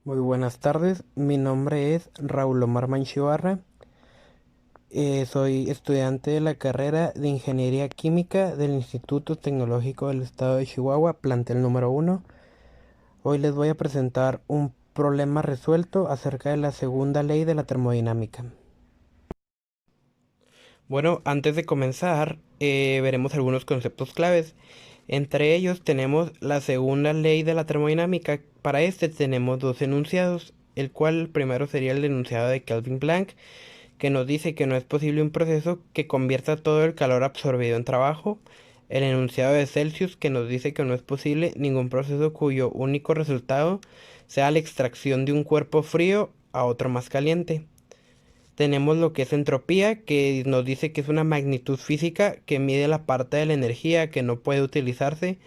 Muy buenas tardes, mi nombre es Raúl Omar Manchivarra. Soy estudiante de la carrera de Ingeniería Química del Instituto Tecnológico del Estado de Chihuahua, plantel número 1. Hoy les voy a presentar un problema resuelto acerca de la segunda ley de la termodinámica. Bueno, antes de comenzar, veremos algunos conceptos claves. Entre ellos tenemos la segunda ley de la termodinámica. Para este tenemos dos enunciados, el cual el primero sería el enunciado de Kelvin Planck, que nos dice que no es posible un proceso que convierta todo el calor absorbido en trabajo. El enunciado de Celsius, que nos dice que no es posible ningún proceso cuyo único resultado sea la extracción de un cuerpo frío a otro más caliente. Tenemos lo que es entropía, que nos dice que es una magnitud física que mide la parte de la energía que no puede utilizarse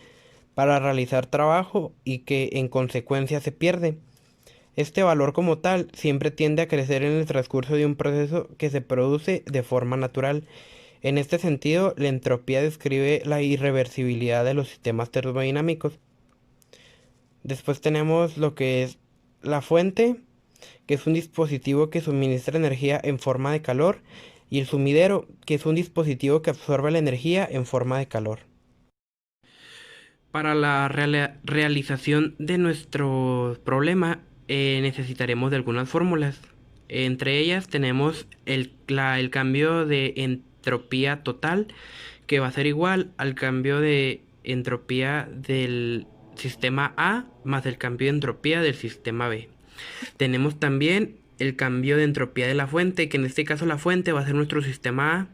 para realizar trabajo y que en consecuencia se pierde. Este valor como tal siempre tiende a crecer en el transcurso de un proceso que se produce de forma natural. En este sentido, la entropía describe la irreversibilidad de los sistemas termodinámicos. Después tenemos lo que es la fuente, que es un dispositivo que suministra energía en forma de calor, y el sumidero, que es un dispositivo que absorbe la energía en forma de calor. Para la realización de nuestro problema necesitaremos de algunas fórmulas. Entre ellas tenemos el cambio de entropía total, que va a ser igual al cambio de entropía del sistema A más el cambio de entropía del sistema B. Tenemos también el cambio de entropía de la fuente, que en este caso la fuente va a ser nuestro sistema A,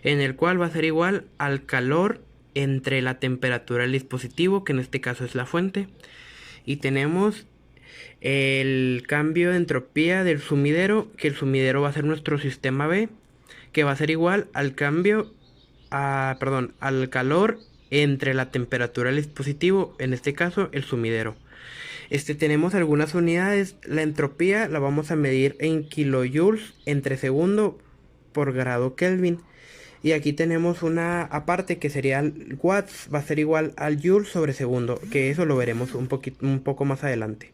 en el cual va a ser igual al calor entre la temperatura del dispositivo, que en este caso es la fuente. Y tenemos el cambio de entropía del sumidero, que el sumidero va a ser nuestro sistema B, que va a ser igual al al calor entre la temperatura del dispositivo, en este caso el sumidero. Tenemos algunas unidades. La entropía la vamos a medir en kilojoules entre segundo por grado Kelvin. Y aquí tenemos una aparte que sería el watts, va a ser igual al joule sobre segundo, que eso lo veremos un poco más adelante.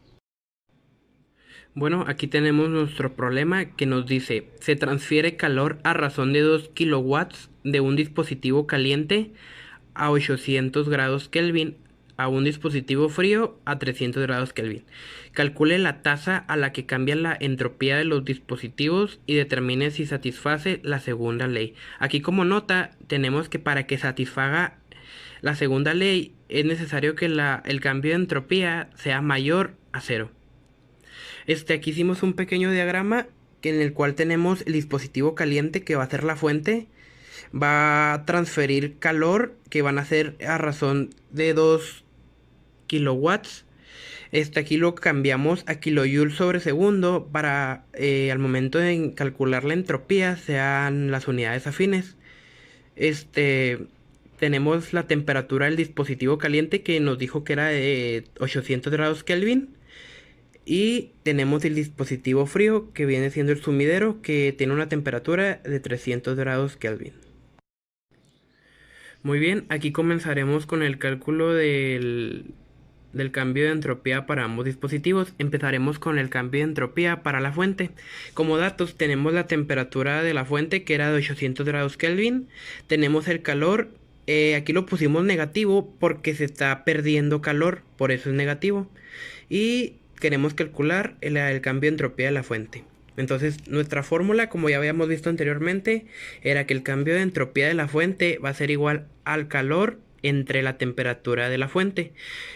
Bueno, aquí tenemos nuestro problema que nos dice, se transfiere calor a razón de 2 kilowatts de un dispositivo caliente a 800 grados Kelvin a un dispositivo frío a 300 grados Kelvin. Calcule la tasa a la que cambia la entropía de los dispositivos y determine si satisface la segunda ley. Aquí como nota tenemos que para que satisfaga la segunda ley es necesario que el cambio de entropía sea mayor a cero. Aquí hicimos un pequeño diagrama en el cual tenemos el dispositivo caliente que va a ser la fuente, va a transferir calor que van a ser a razón de 2 kilowatts. Aquí lo cambiamos a kilojoules sobre segundo para al momento de calcular la entropía sean las unidades afines. Tenemos la temperatura del dispositivo caliente que nos dijo que era de 800 grados Kelvin. Y tenemos el dispositivo frío que viene siendo el sumidero que tiene una temperatura de 300 grados Kelvin. Muy bien, aquí comenzaremos con el cálculo del cambio de entropía para ambos dispositivos. Empezaremos con el cambio de entropía para la fuente. Como datos tenemos la temperatura de la fuente que era de 800 grados Kelvin. Tenemos el calor. Aquí lo pusimos negativo porque se está perdiendo calor, por eso es negativo. Y queremos calcular el cambio de entropía de la fuente. Entonces, nuestra fórmula, como ya habíamos visto anteriormente, era que el cambio de entropía de la fuente va a ser igual al calor entre la temperatura de la fuente.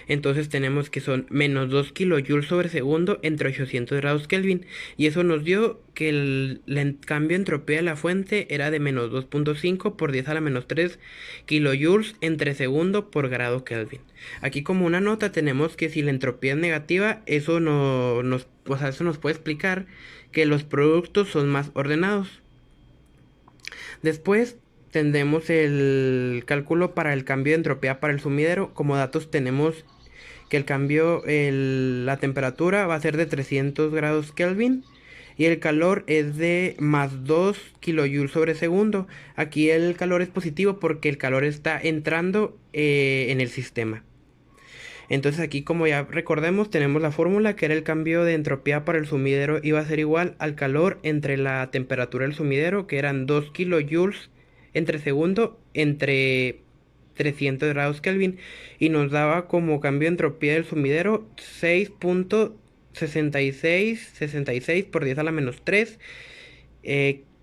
Entonces tenemos que son menos 2 kilojoules sobre segundo entre 800 grados Kelvin. Y eso nos dio que el cambio de entropía de la fuente era de menos 2.5 por 10 a la menos 3 kilojoules entre segundo por grado Kelvin. Aquí como una nota tenemos que si la entropía es negativa, eso eso nos puede explicar que los productos son más ordenados. Después tendremos el cálculo para el cambio de entropía para el sumidero. Como datos tenemos que la temperatura va a ser de 300 grados Kelvin y el calor es de más 2 kilojoules sobre segundo. Aquí el calor es positivo porque el calor está entrando en el sistema. Entonces aquí, como ya recordemos, tenemos la fórmula que era el cambio de entropía para el sumidero iba a ser igual al calor entre la temperatura del sumidero, que eran 2 kilojoules entre segundo entre 300 grados Kelvin, y nos daba como cambio de entropía del sumidero 6.6666 por 10 a la menos 3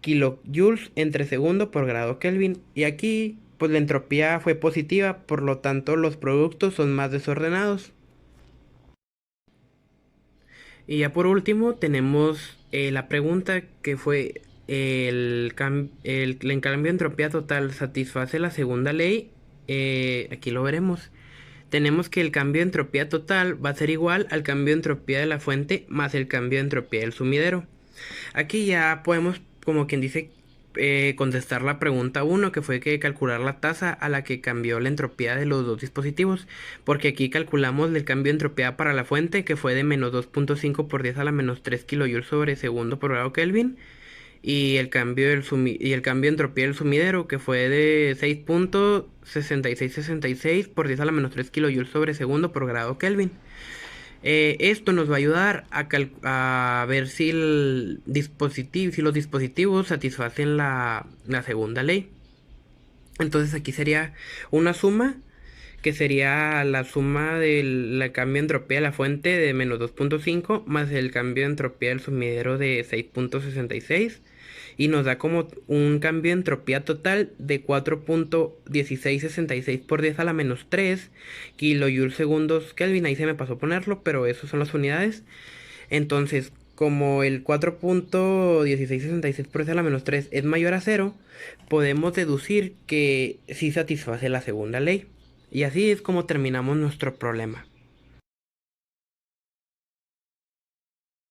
kilojoules entre segundo por grado Kelvin. Y aquí, pues la entropía fue positiva, por lo tanto los productos son más desordenados. Y ya por último tenemos la pregunta que fue el cambio de entropía total satisface la segunda ley. Aquí lo veremos. Tenemos que el cambio de entropía total va a ser igual al cambio de entropía de la fuente más el cambio de entropía del sumidero. Aquí ya podemos, como quien dice, contestar la pregunta uno, que fue que calcular la tasa a la que cambió la entropía de los dos dispositivos, porque aquí calculamos el cambio de entropía para la fuente, que fue de menos 2.5 por 10 a la menos 3 kilojoules sobre segundo por grado Kelvin, y el cambio de entropía del sumidero, que fue de 6.6666 por 10 a la menos 3 kilojoules sobre segundo por grado Kelvin. Esto nos va a ayudar a ver si si los dispositivos satisfacen la segunda ley. Entonces aquí sería una suma, que sería la suma del cambio de entropía de la fuente de menos 2.5 más el cambio de entropía del sumidero de 6.66, y nos da como un cambio de entropía total de 4.1666 por 10 a la menos 3 kilojoules segundos Kelvin. Ahí se me pasó ponerlo, pero esas son las unidades. Entonces, como el 4.1666 por 10 a la menos 3 es mayor a cero, podemos deducir que sí satisface la segunda ley. Y así es como terminamos nuestro problema.